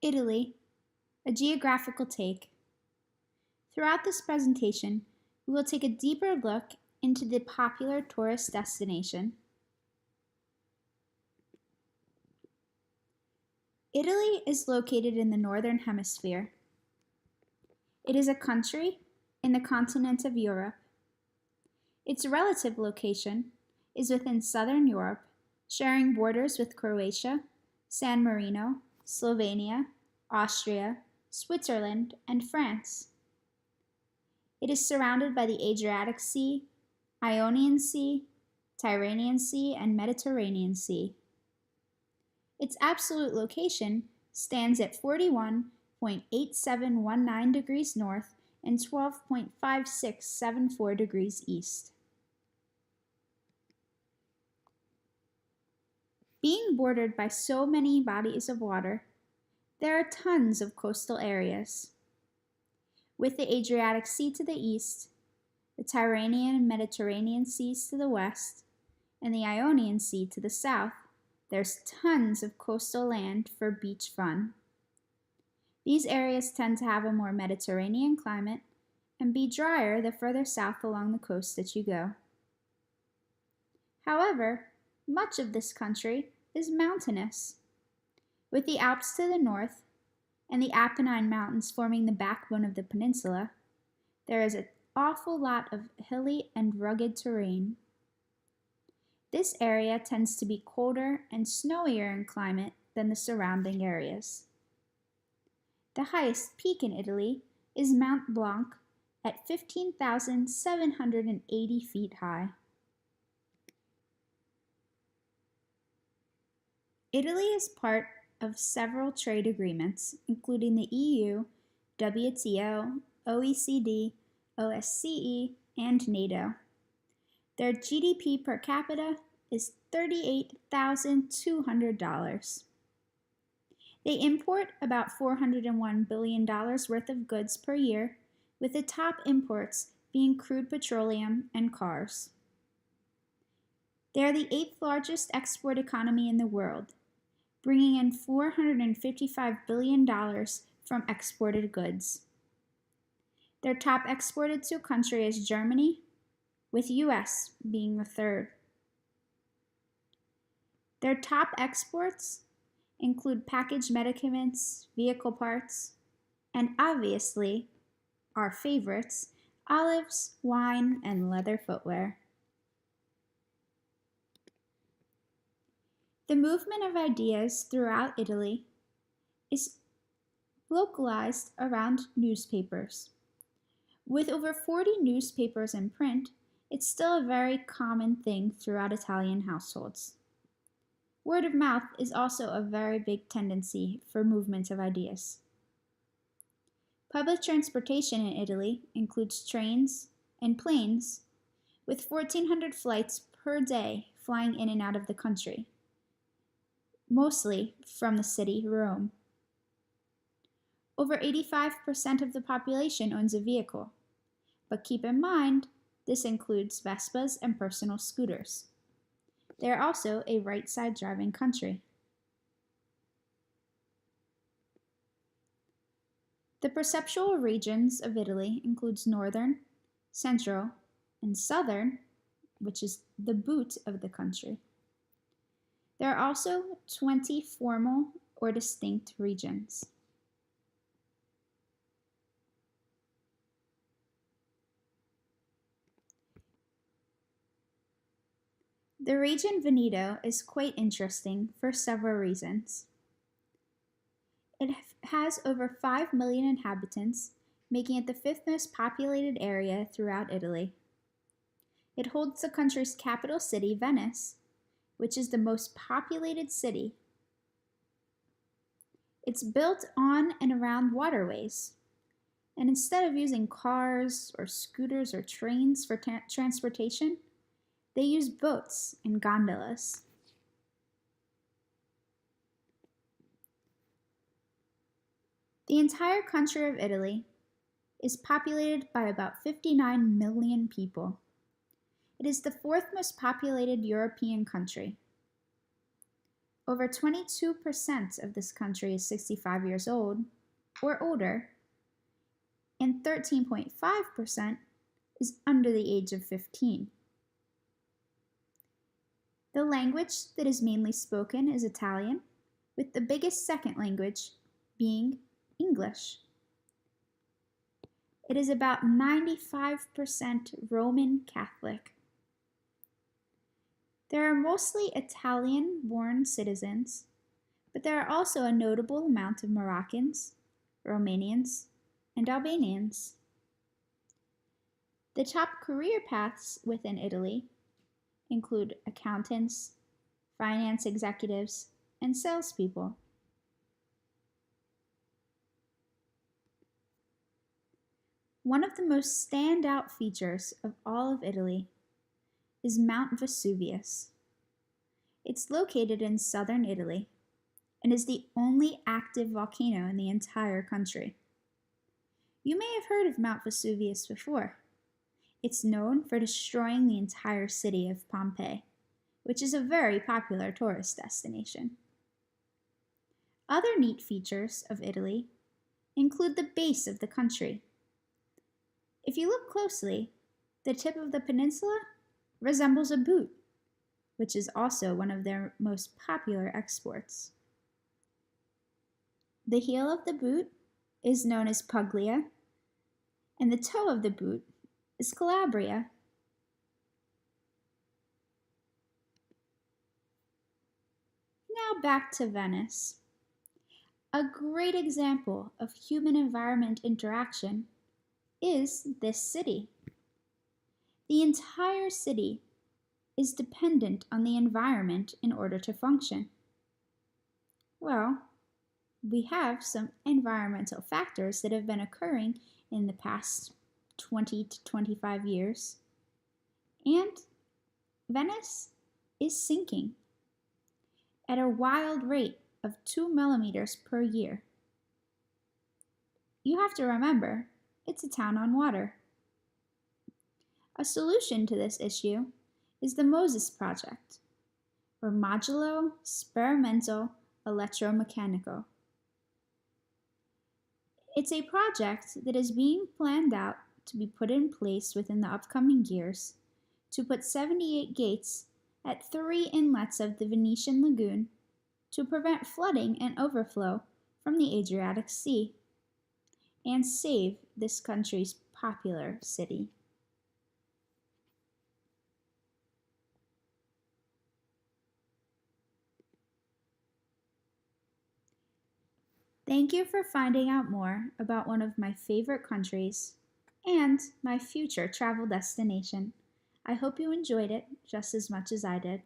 Italy, a geographical take. Throughout this presentation, we will take a deeper look into the popular tourist destination. Italy is located in the Northern Hemisphere. It is a country in the continent of Europe. Its relative location is within Southern Europe, sharing borders with Croatia, San Marino, Slovenia, Austria, Switzerland, and France. It is surrounded by the Adriatic Sea, Ionian Sea, Tyrrhenian Sea, and Mediterranean Sea. Its absolute location stands at 41.8719 degrees north and 12.5674 degrees east. Being bordered by so many bodies of water, there are tons of coastal areas. With the Adriatic Sea to the east, the Tyrrhenian and Mediterranean Seas to the west, and the Ionian Sea to the south, there's tons of coastal land for beach fun. These areas tend to have a more Mediterranean climate and be drier the further south along the coast that you go. However, much of this country is mountainous. With the Alps to the north and the Apennine Mountains forming the backbone of the peninsula, there is an awful lot of hilly and rugged terrain. This area tends to be colder and snowier in climate than the surrounding areas. The highest peak in Italy is Mount Blanc at 15,780 feet high. Italy is part of several trade agreements, including the EU, WTO, OECD, OSCE, and NATO. Their GDP per capita is $38,200. They import about $401 billion worth of goods per year, with the top imports being crude petroleum and cars. They are the 8th largest export economy in the world, bringing in $455 billion from exported goods. Their top exported to country is Germany, with US being the third. Their top exports include packaged medicaments, vehicle parts, and obviously, our favorites, olives, wine, and leather footwear. The movement of ideas throughout Italy is localized around newspapers. With over 40 newspapers in print, it's still a very common thing throughout Italian households. Word of mouth is also a very big tendency for movement of ideas. Public transportation in Italy includes trains and planes, with 1,400 flights per day flying in and out of the country, mostly from the city, Rome. Over 85% of the population owns a vehicle, but keep in mind, this includes Vespas and personal scooters. They are also a right-side driving country. The perceptual regions of Italy includes northern, central, and southern, which is the boot of the country. There are also 20 formal or distinct regions. The region Veneto is quite interesting for several reasons. It has over 5 million inhabitants, making it the 5th most populated area throughout Italy. It holds the country's capital city, Venice, which is the most populated city. It's built on and around waterways, and instead of using cars or scooters or trains for transportation, they use boats and gondolas. The entire country of Italy is populated by about 59 million people. It is the 4th most populated European country. Over 22% of this country is 65 years old or older, and 13.5% is under the age of 15. The language that is mainly spoken is Italian, with the biggest second language being English. It is about 95% Roman Catholic. There are mostly Italian-born citizens, but there are also a notable amount of Moroccans, Romanians, and Albanians. The top career paths within Italy include accountants, finance executives, and salespeople. One of the most standout features of all of Italy is Mount Vesuvius. It's located in southern Italy and is the only active volcano in the entire country. You may have heard of Mount Vesuvius before. It's known for destroying the entire city of Pompeii, which is a very popular tourist destination. Other neat features of Italy include the base of the country. If you look closely, the tip of the peninsula resembles a boot, which is also one of their most popular exports. The heel of the boot is known as Puglia, and the toe of the boot is Calabria. Now back to Venice. A great example of human-environment interaction is this city. The entire city is dependent on the environment in order to function. Well, we have some environmental factors that have been occurring in the past 20 to 25 years, and Venice is sinking at a wild rate of 2 millimeters per year. You have to remember, it's a town on water. A solution to this issue is the Moses Project, or Modulo Sperimento Elettromeccanico. It's a project that is being planned out to be put in place within the upcoming years to put 78 gates at 3 inlets of the Venetian Lagoon to prevent flooding and overflow from the Adriatic Sea and save this country's popular city. Thank you for finding out more about one of my favorite countries and my future travel destination. I hope you enjoyed it just as much as I did.